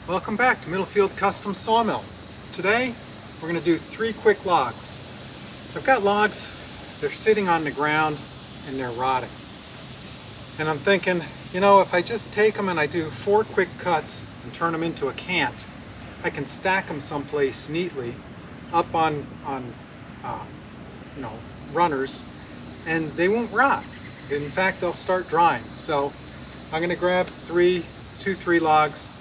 Welcome back to Middlefield Custom Sawmill. Today we're going to do 3 quick logs. I've got logs, they're sitting on the ground and they're rotting. And I'm thinking, you know, if I just take them and I do 4 quick cuts and turn them into a cant, I can stack them someplace neatly up on runners, and they won't rot. In fact, they'll start drying. So I'm going to grab 2-3 logs,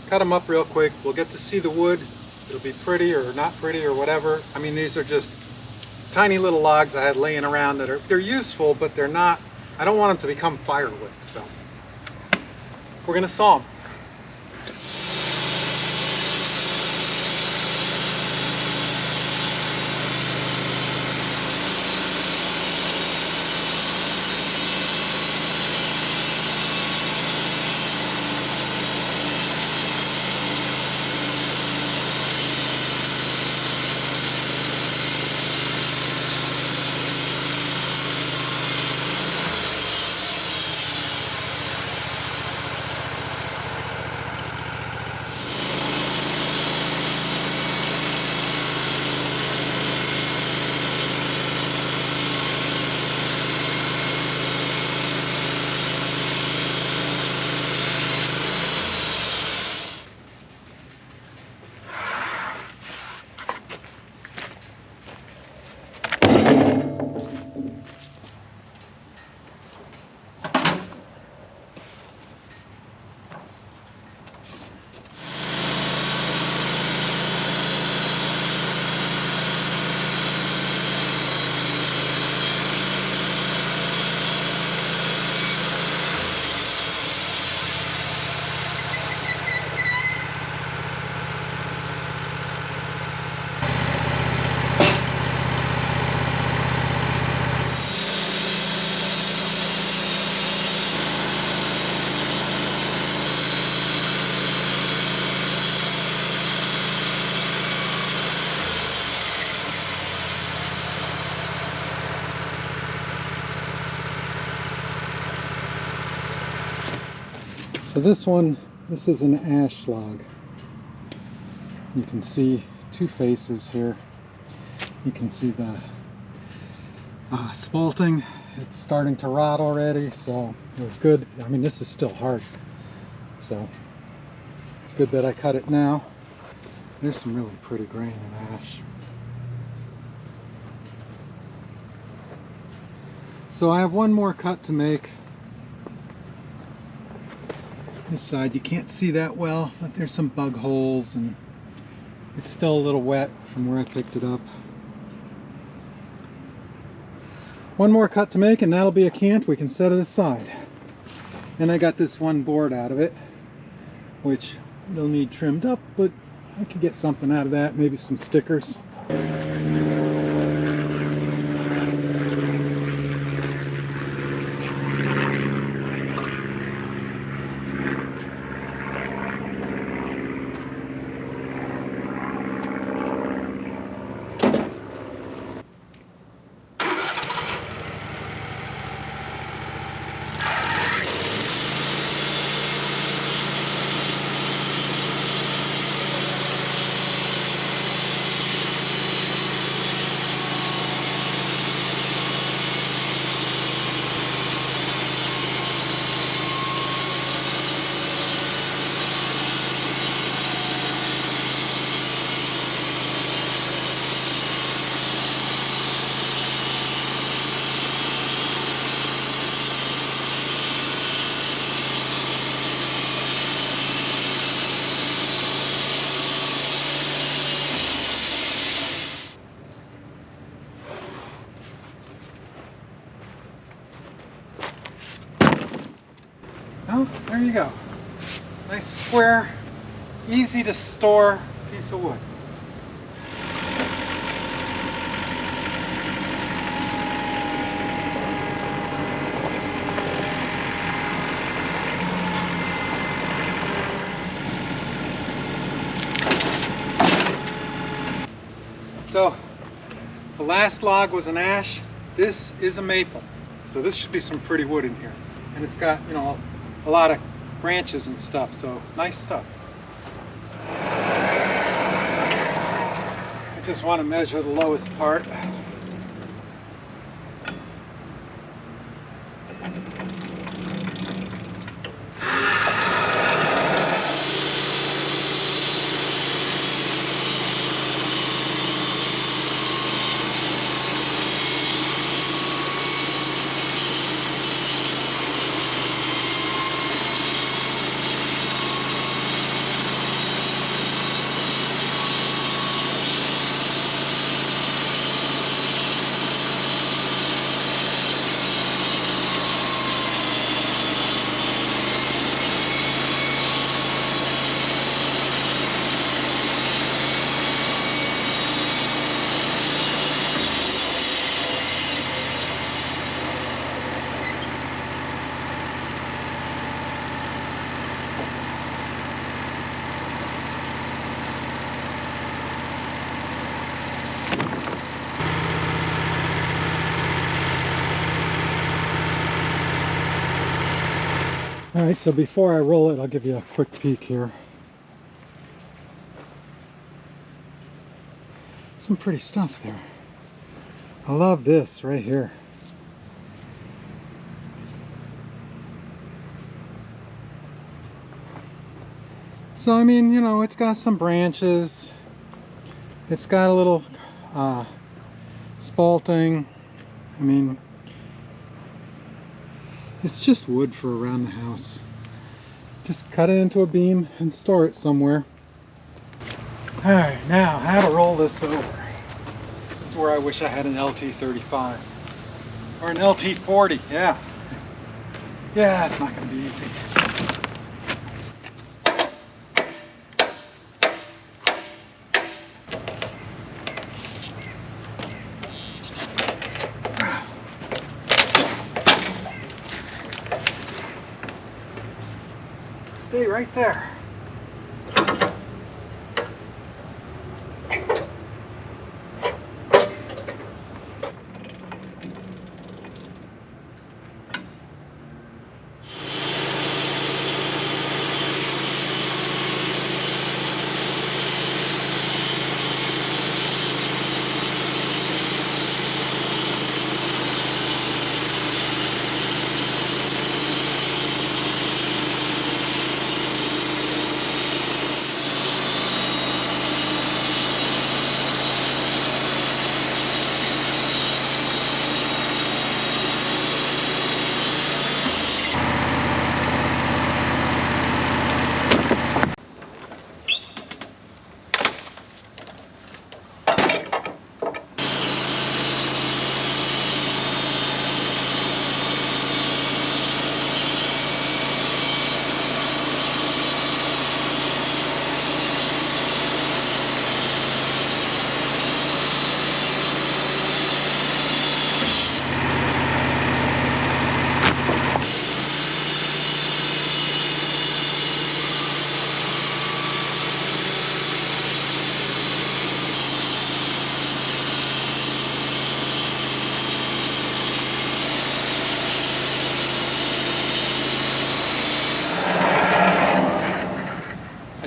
cut them up real quick. We'll get to see the wood. It'll be pretty or not pretty or whatever. I mean, these are just tiny little logs I had laying around they're useful, but they're not, I don't want them to become firewood. So we're going to saw them. So this is an ash log. You can see 2 faces here. You can see the spalting. It's starting to rot already, so it was good. I mean, this is still hard, so it's good that I cut it now. There's some really pretty grain in ash. So I have one more cut to make. This side you can't see that well, but there's some bug holes and it's still a little wet from where I picked it up. One more cut to make and that'll be a cant we can set it aside. And I got this one board out of it, which it'll need trimmed up, but I could get something out of that, maybe some stickers. Oh, there you go. Nice square, easy to store piece of wood. So the last log was an ash. This is a maple. So this should be some pretty wood in here. And it's got, you know, a lot of branches and stuff, so nice stuff. Just want to measure the lowest part. Alright, so before I roll it, I'll give you a quick peek here. Some pretty stuff there. I love this right here. So I mean, you know, it's got some branches. It's got a little spalting. I mean, it's just wood for around the house. Just cut it into a beam and store it somewhere. Alright, now how to roll this over. This is where I wish I had an LT35. Or an LT40, yeah. Yeah, it's not going to be easy. Stay right there.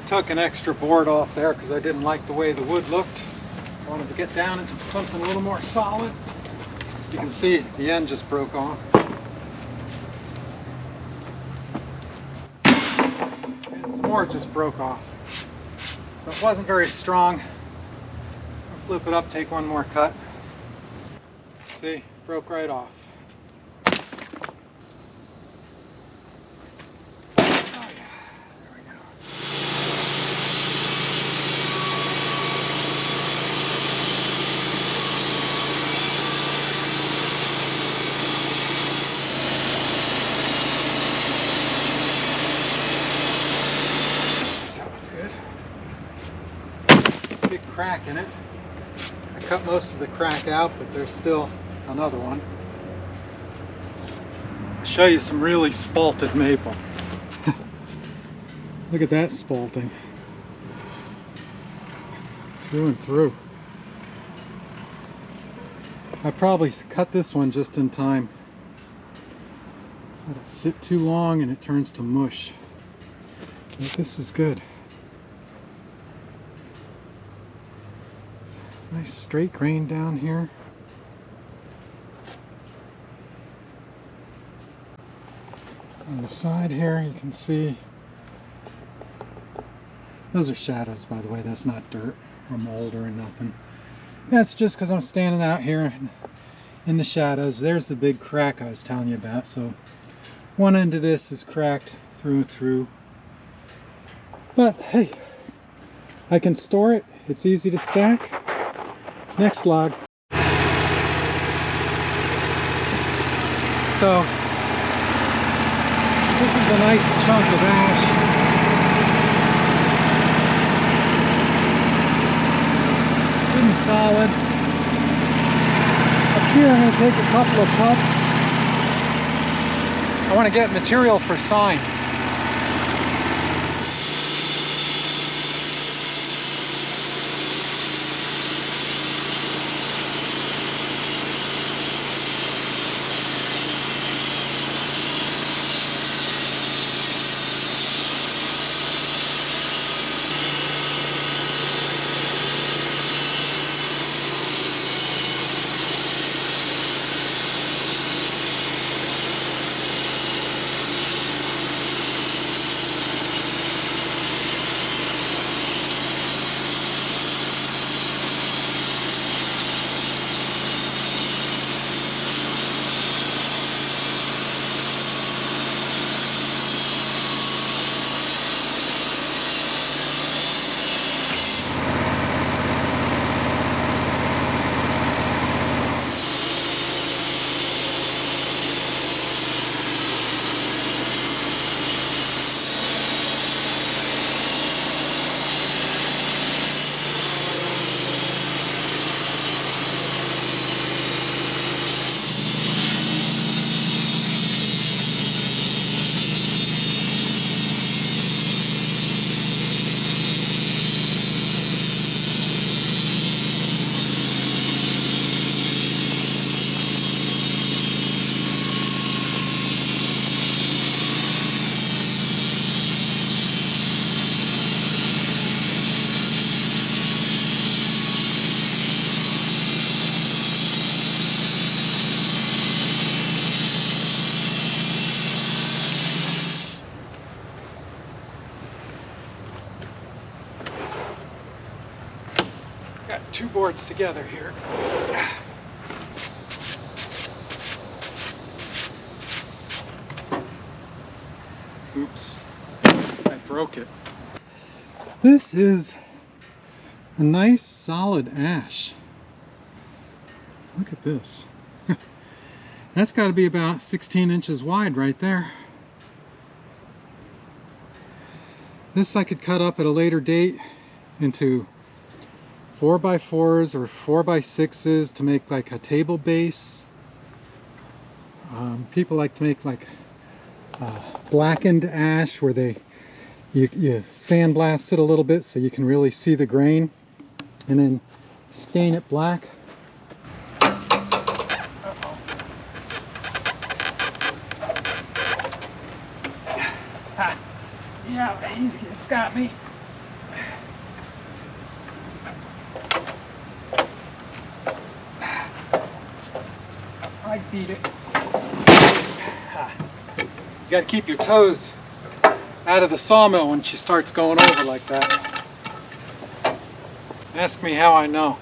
Took an extra board off there because I didn't like the way the wood looked. I wanted to get down into something a little more solid. You can see the end just broke off. And some more just broke off. So it wasn't very strong. I'll flip it up, take one more cut. See, broke right off. Big crack in it. I cut most of the crack out, but there's still another one. I'll show you some really spalted maple. Look at that spalting. Through and through. I probably cut this one just in time. Let it sit too long and it turns to mush. But this is good. Nice straight grain down here. On the side here you can see, those are shadows by the way, that's not dirt or mold or nothing. That's just because I'm standing out here in the shadows. There's the big crack I was telling you about. So one end of this is cracked through and through. But hey, I can store it. It's easy to stack. Next log. So this is a nice chunk of ash. Good and solid. Up here I'm going to take a couple of cuts. I want to get material for signs. Got two boards together here. Oops, I broke it. This is a nice solid ash. Look at this. That's got to be about 16 inches wide right there. This I could cut up at a later date into 4x4s or 4x6s to make like a table base. People like to make like blackened ash where you sandblast it a little bit so you can really see the grain, and then stain it black. Yeah, it's got me. I beat it. You gotta keep your toes out of the sawmill when she starts going over like that. Ask me how I know.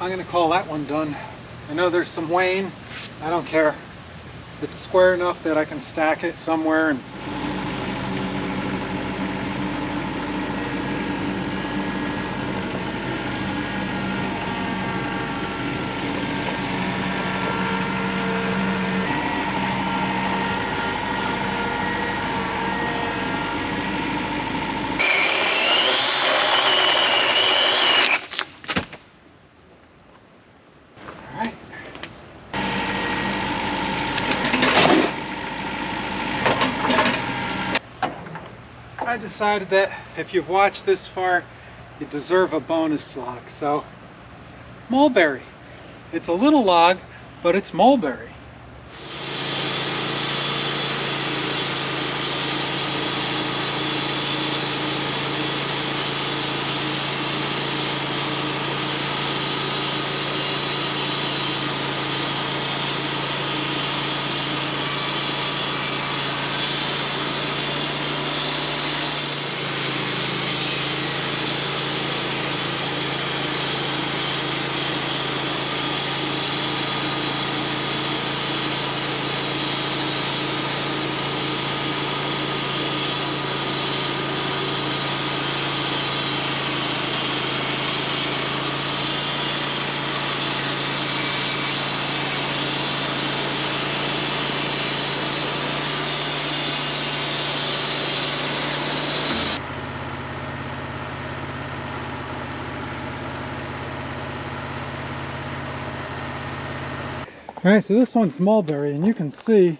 I'm going to call that one done. I know there's some wane I don't care. It's square enough that I can stack it somewhere and I decided that if you've watched this far, you deserve a bonus log. So, mulberry. It's a little log, but it's mulberry. All right, so this one's mulberry, and you can see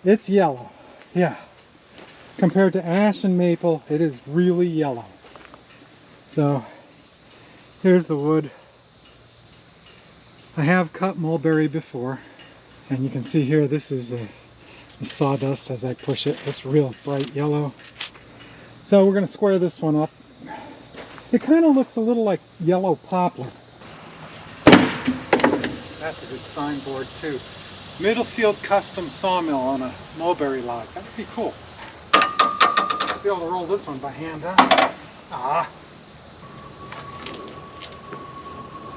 it's yellow. Yeah, compared to ash and maple, it is really yellow. So here's the wood. I have cut mulberry before, and you can see here this is the sawdust as I push it. It's real bright yellow. So we're going to square this one up. It kind of looks a little like yellow poplar. That's a good signboard too. Middlefield Custom Sawmill on a mulberry log. That would be cool. I'll be able to roll this one by hand, huh? Ah.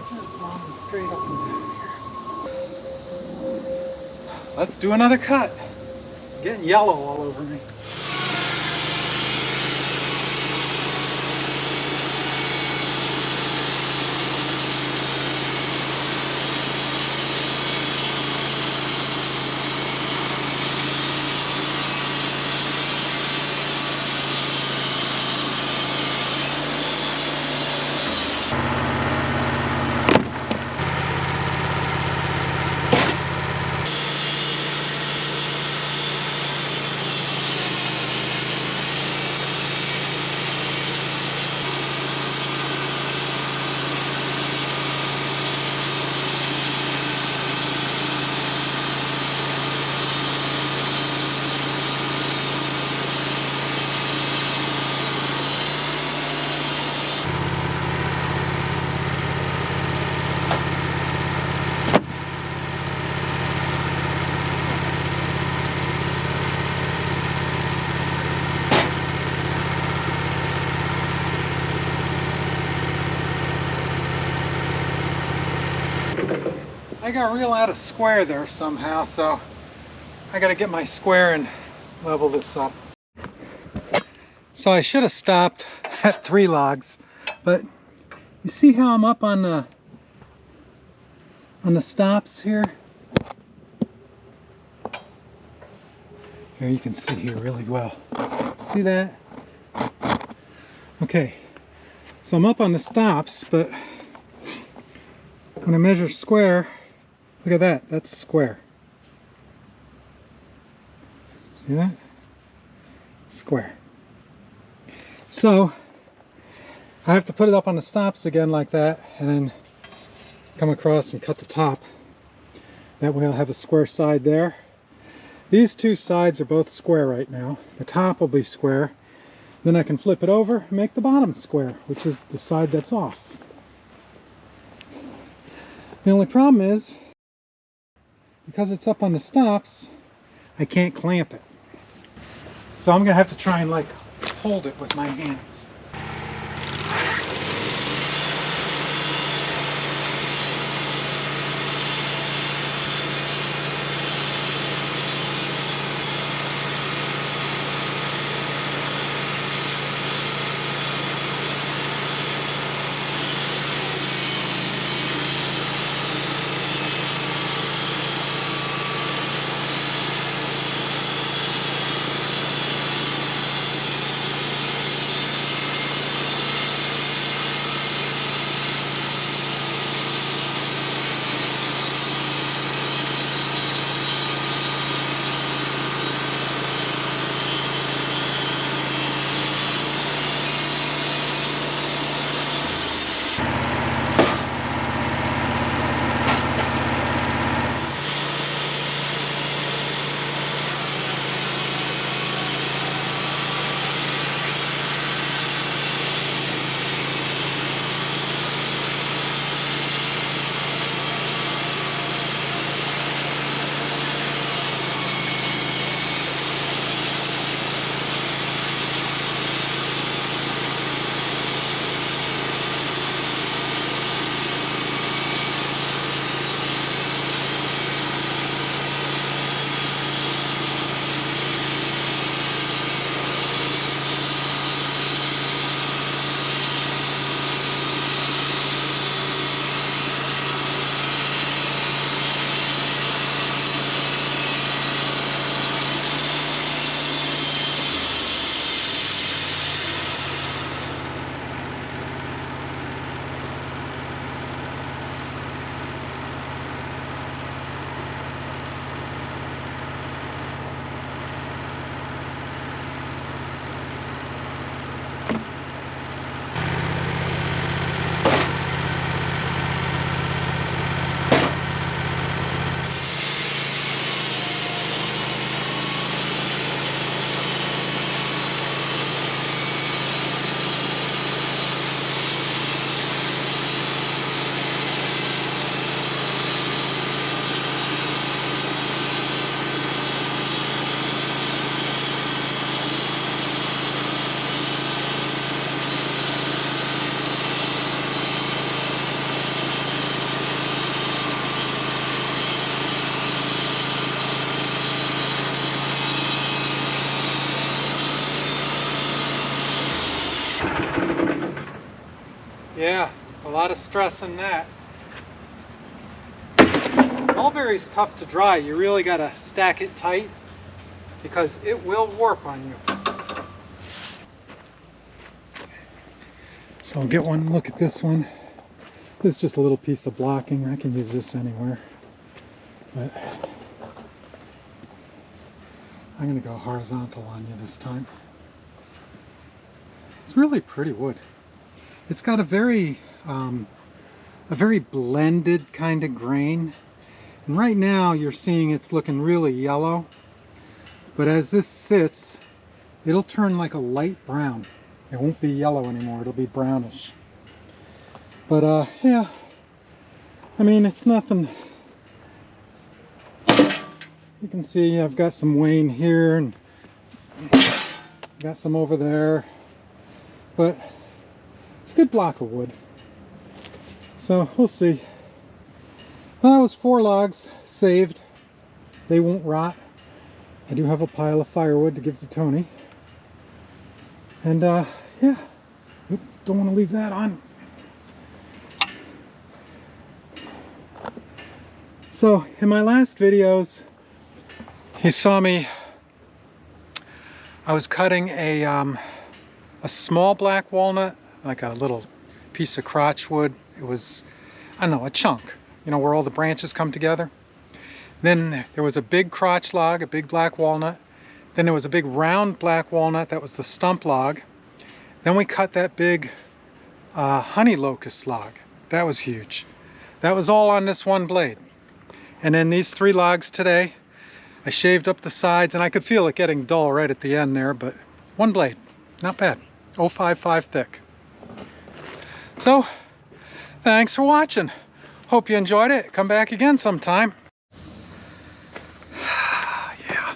Just long and straight up and down here. Let's do another cut. Getting yellow all over me. I got real out of square there somehow, so I got to get my square and level this up. So I should have stopped at 3 logs, but you see how I'm up on the stops here? Here you can see here really well. See that? Okay, so I'm up on the stops, but when I measure square, look at that, that's square. See that? Square. So I have to put it up on the stops again like that, and then come across and cut the top. That way I'll have a square side there. These 2 sides are both square right now. The top will be square. Then I can flip it over and make the bottom square, which is the side that's off. The only problem is, because it's up on the stops, I can't clamp it. So I'm going to have to try and like hold it with my hands. Yeah, a lot of stress in that. Mulberry's tough to dry. You really got to stack it tight because it will warp on you. So I'll get one look at this one. This is just a little piece of blocking. I can use this anywhere. But I'm going to go horizontal on you this time. It's really pretty wood. It's got a very blended kind of grain. And right now you're seeing it's looking really yellow. But as this sits, it'll turn like a light brown. It won't be yellow anymore, it'll be brownish. But yeah, I mean, it's nothing. You can see I've got some wane here and got some over there. But it's a good block of wood. So we'll see. Well, that was 4 logs saved. They won't rot. I do have a pile of firewood to give to Tony. And yeah, don't want to leave that on. So in my last videos, you saw me, I was cutting a small black walnut, like a little piece of crotch wood. It was, I don't know, a chunk, you know, where all the branches come together. Then there was a big crotch log, a big black walnut. Then there was a big round black walnut, that was the stump log. Then we cut that big honey locust log. That was huge. That was all on this one blade. And then these 3 logs today, I shaved up the sides, and I could feel it getting dull right at the end there, but one blade, not bad. 0.55 thick. So, thanks for watching. Hope you enjoyed it. Come back again sometime. Yeah.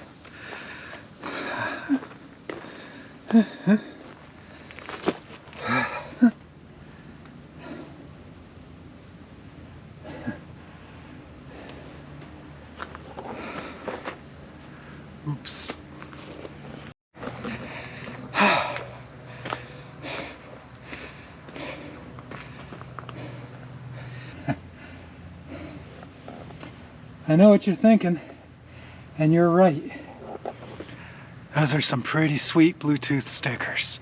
Oops. I know what you're thinking, and you're right. Those are some pretty sweet Bluetooth stickers.